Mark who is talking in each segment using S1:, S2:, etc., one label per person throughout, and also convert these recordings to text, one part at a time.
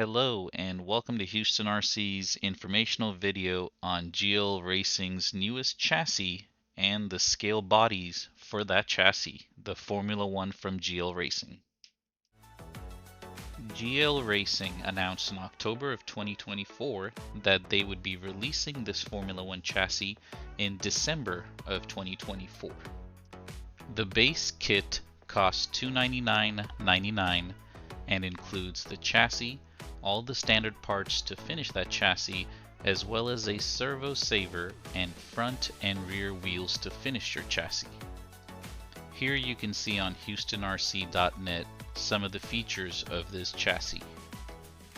S1: Hello and welcome to Houston RC's informational video on GL Racing's newest chassis and the scale bodies for that chassis, the Formula One from GL Racing. GL Racing announced in October of 2024 that they would be releasing this Formula One chassis in December of 2024. The base kit costs $299.99 and includes the chassis, all the standard parts to finish that chassis, as well as a servo saver and front and rear wheels to finish your chassis. Here you can see on HoustonRC.net some of the features of this chassis.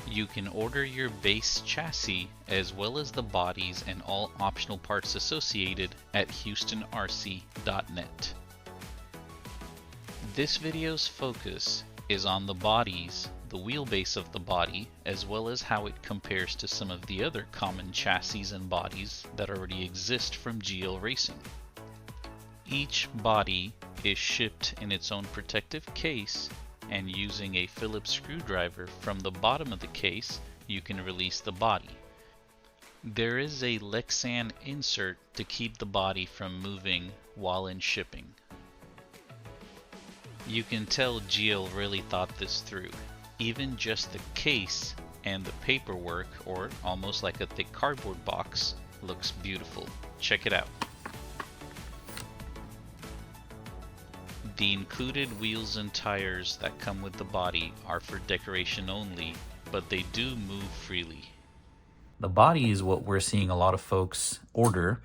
S1: You can order your base chassis as well as the bodies and all optional parts associated at HoustonRC.net. This video's focus is on the bodies, the wheelbase of the body, as well as how it compares to some of the other common chassis and bodies that already exist from GL Racing. Each body is shipped in its own protective case, and using a Phillips screwdriver from the bottom of the case, you can release the body. There is a Lexan insert to keep the body from moving while in shipping. You can tell GL really thought this through. Even just the case and the paperwork, or almost like a thick cardboard box, looks beautiful. Check it out. The included wheels and tires that come with the body are for decoration only, but they do move freely.
S2: The body is what we're seeing a lot of folks order.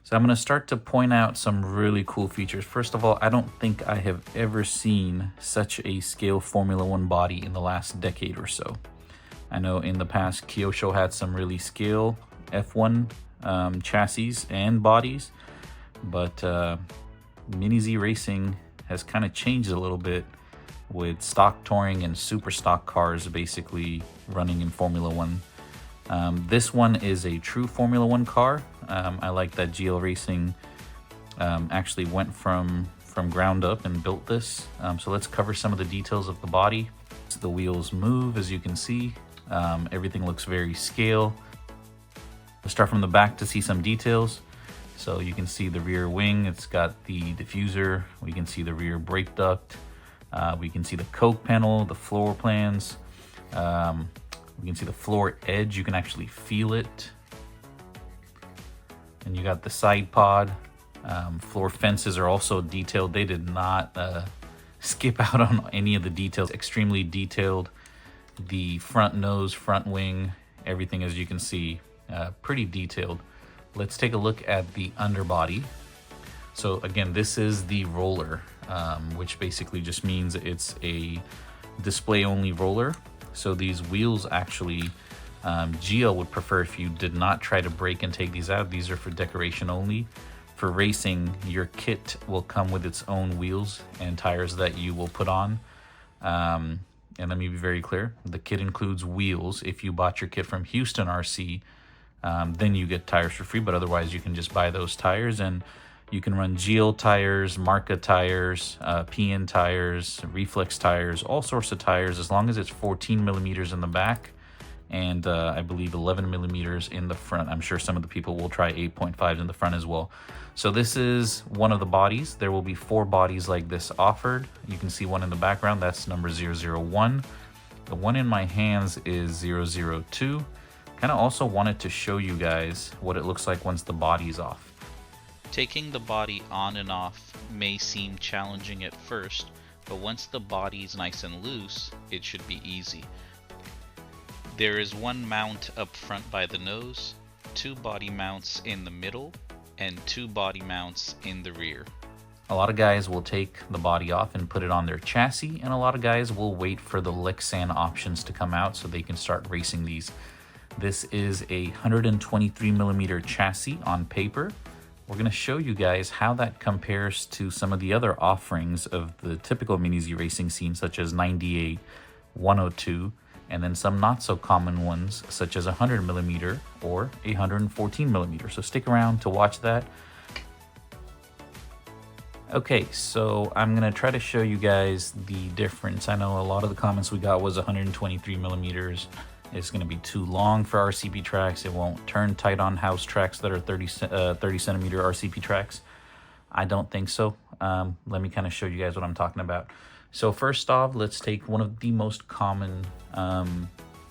S2: So I'm going to start to point out some really cool features. First of all, I don't think I have ever seen such a scale Formula One body in the last decade or so. I know in the past Kyosho had some really scale F1 chassis and bodies, but Mini Z Racing has kind of changed a little bit with stock touring and super stock cars basically running in Formula One. This one is a true Formula One car. I like that GL Racing actually went from ground up and built this. So let's cover some of the details of the body. The wheels move, as you can see. Everything looks very scale. Let's start from the back to see some details. So you can see the rear wing. It's got the diffuser. We can see the rear brake duct. We can see the coke panel, the floor plans. We can see the floor edge. You can actually feel it. And you got the side pod. Floor fences are also detailed. They did not skip out on any of the details. Extremely detailed. The front nose, front wing, everything, as you can see, pretty detailed. Let's take a look at the underbody. So again, this is the roller, which basically just means it's a display-only roller. So these wheels actually, GL would prefer if you did not try to break and take these out. These are for decoration only. For racing, your kit will come with its own wheels and tires that you will put on. And let me be very clear, the kit includes wheels. If you bought your kit from Houston RC, then you get tires for free, but otherwise you can just buy those tires, and you can run GL tires, Marca tires, PN tires, Reflex tires, all sorts of tires, as long as it's 14 millimeters in the back and I believe 11 millimeters in the front. I'm sure some of the people will try 8.5s in the front as well. So this is one of the bodies. There will be 4 bodies like this offered. You can see one in the background. That's number 001. The one in my hands is 002. Kind of also wanted to show you guys what it looks like once the body's off.
S1: Taking the body on and off may seem challenging at first, but once the body is nice and loose, it should be easy. There is one mount up front by the nose, 2 body mounts in the middle, and 2 body mounts in the rear.
S2: A lot of guys will take the body off and put it on their chassis, and a lot of guys will wait for the Lexan options to come out so they can start racing these. This is a 123 millimeter chassis on paper. We're going to show you guys how that compares to some of the other offerings of the typical Mini Z racing scene, such as 98, 102, and then some not so common ones, such as 100 millimeter or 114 millimeter. So stick around to watch that. Okay, so I'm gonna try to show you guys the difference. I know a lot of the comments we got was 123 millimeters. It's gonna be too long for RCP tracks. It won't turn tight on house tracks that are 30 centimeter RCP tracks. I don't think so. Let me kind of show you guys what I'm talking about. So first off, let's take one of the most common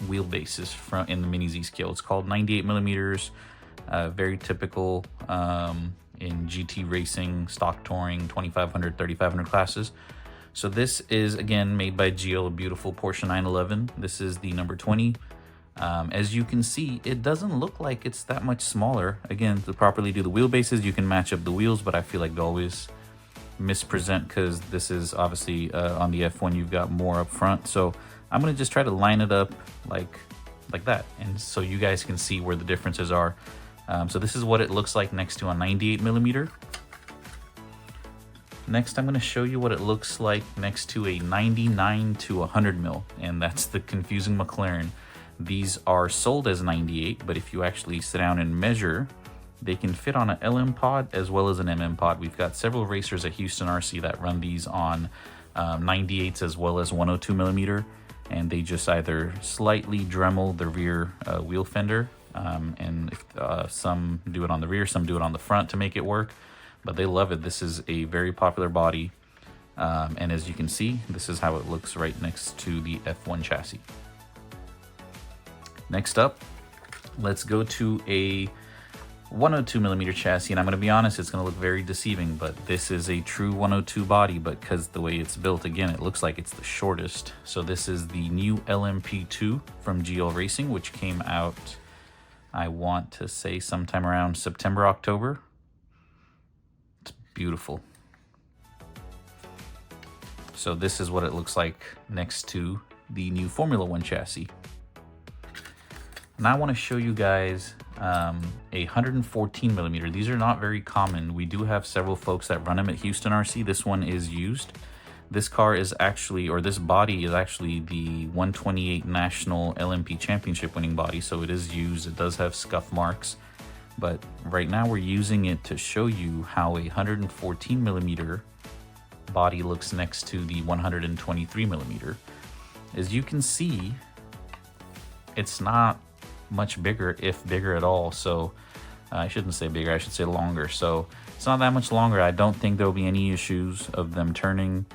S2: wheelbases in the Mini Z scale. It's called 98 millimeters, very typical in GT racing, stock touring, 2500, 3500 classes. So this is, again, made by GL, a beautiful Porsche 911. This is the number 20. As you can see, it doesn't look like it's that much smaller. Again, to properly do the wheelbases, you can match up the wheels, but I feel like they always mispresent because this is obviously on the F1, you've got more up front. So I'm gonna just try to line it up like that, and so you guys can see where the differences are. So this is what it looks like next to a 98 millimeter. Next, I'm going to show you what it looks like next to a 99 to 100 mil, and that's the confusing McLaren. These are sold as 98, but if you actually sit down and measure, they can fit on an LM pod as well as an MM pod. We've got several racers at Houston RC that run these on 98s as well as 102 millimeter, and they just either slightly Dremel the rear wheel fender, and some do it on the rear, some do it on the front to make it work, but they love it. This is a very popular body, and as you can see, this is how it looks right next to the F1 chassis. Next up, let's go to a 102 millimeter chassis, and I'm going to be honest, it's going to look very deceiving, but this is a true 102 body, but because the way it's built, again, it looks like it's the shortest. So this is the new LMP2 from GL Racing, which came out, I want to say, sometime around September, October. It's beautiful. So this is what it looks like next to the new Formula One chassis. Now I want to show you guys a 114 millimeter. These are not very common. We do have several folks that run them at Houston RC. This one is used. This car is actually, or this body is actually the 128 National LMP Championship winning body, so it is used. It does have scuff marks, but right now we're using it to show you how a 114 millimeter body looks next to the 123 millimeter. As you can see, it's not much bigger, if bigger at all. So I shouldn't say bigger, I should say longer. So it's not that much longer. I don't think there'll be any issues of them turning.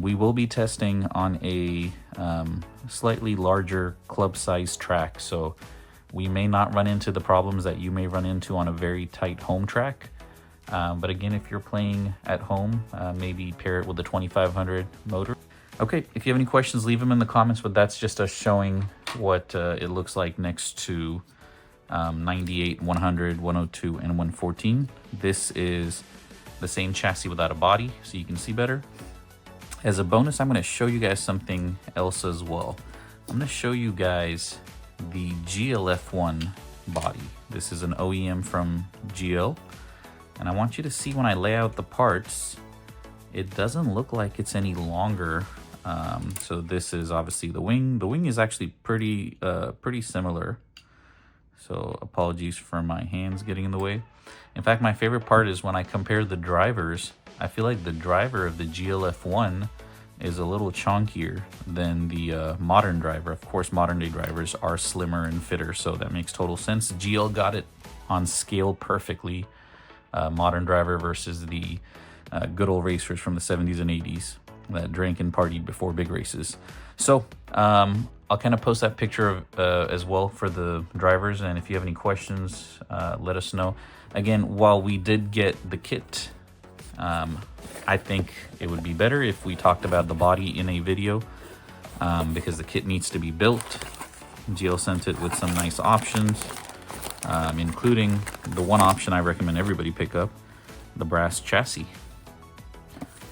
S2: We will be testing on a slightly larger club size track, so we may not run into the problems that you may run into on a very tight home track. But again, if you're playing at home, maybe pair it with the 2500 motor. Okay, if you have any questions, leave them in the comments, but that's just us showing what it looks like next to 98, 100, 102, and 114. This is the same chassis without a body, so you can see better. As a bonus, I'm going to show you guys something else as well. I'm going to show you guys the GLF1 body. This is an OEM from GL, and I want you to see when I lay out the parts, it doesn't look like it's any longer. So this is obviously the wing. The wing is actually pretty similar. So apologies for my hands getting in the way. In fact, my favorite part is when I compare the drivers. I feel like the driver of the GLF1 is a little chunkier than the modern driver. Of course, modern day drivers are slimmer and fitter, so that makes total sense. GL got it on scale perfectly. Modern driver versus the good old racers from the 70s and 80s that drank and partied before big races. So I'll kind of post that picture of, as well for the drivers, and if you have any questions, let us know. Again, while we did get the kit, I think it would be better if we talked about the body in a video, because the kit needs to be built. GL sent it with some nice options, including the one option I recommend everybody pick up, the brass chassis.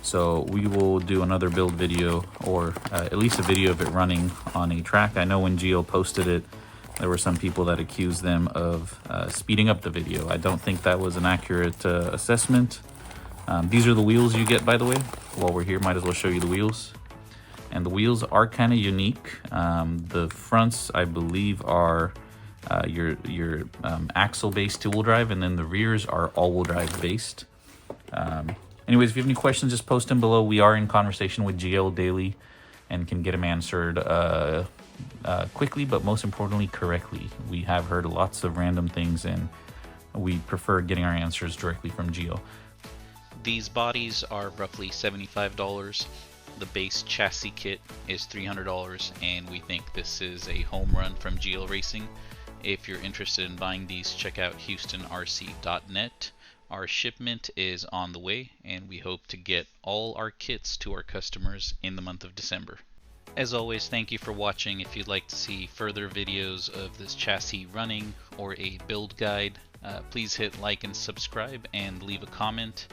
S2: So we will do another build video, or at least a video of it running on a track. I know when GL posted it, there were some people that accused them of speeding up the video. I don't think that was an accurate assessment. These are the wheels you get, by the way. While we're here, might as well show you the wheels. And the wheels are kind of unique. The fronts, I believe, are axle-based two-wheel drive, and then the rears are all-wheel drive based. Anyways, if you have any questions, just post them below. We are in conversation with GL daily and can get them answered quickly, but most importantly, correctly. We have heard lots of random things, and we prefer getting our answers directly from GL.
S1: These bodies are roughly $75. The base chassis kit is $300, and we think this is a home run from GL Racing. If you're interested in buying these, check out houstonrc.net. Our shipment is on the way, and we hope to get all our kits to our customers in the month of December. As always, thank you for watching. If you'd like to see further videos of this chassis running or a build guide, please hit like and subscribe and leave a comment.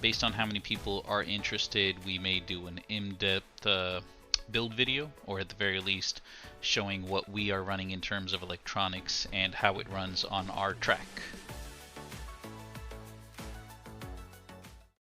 S1: Based on how many people are interested, we may do an in-depth build video, or at the very least showing what we are running in terms of electronics and how it runs on our track.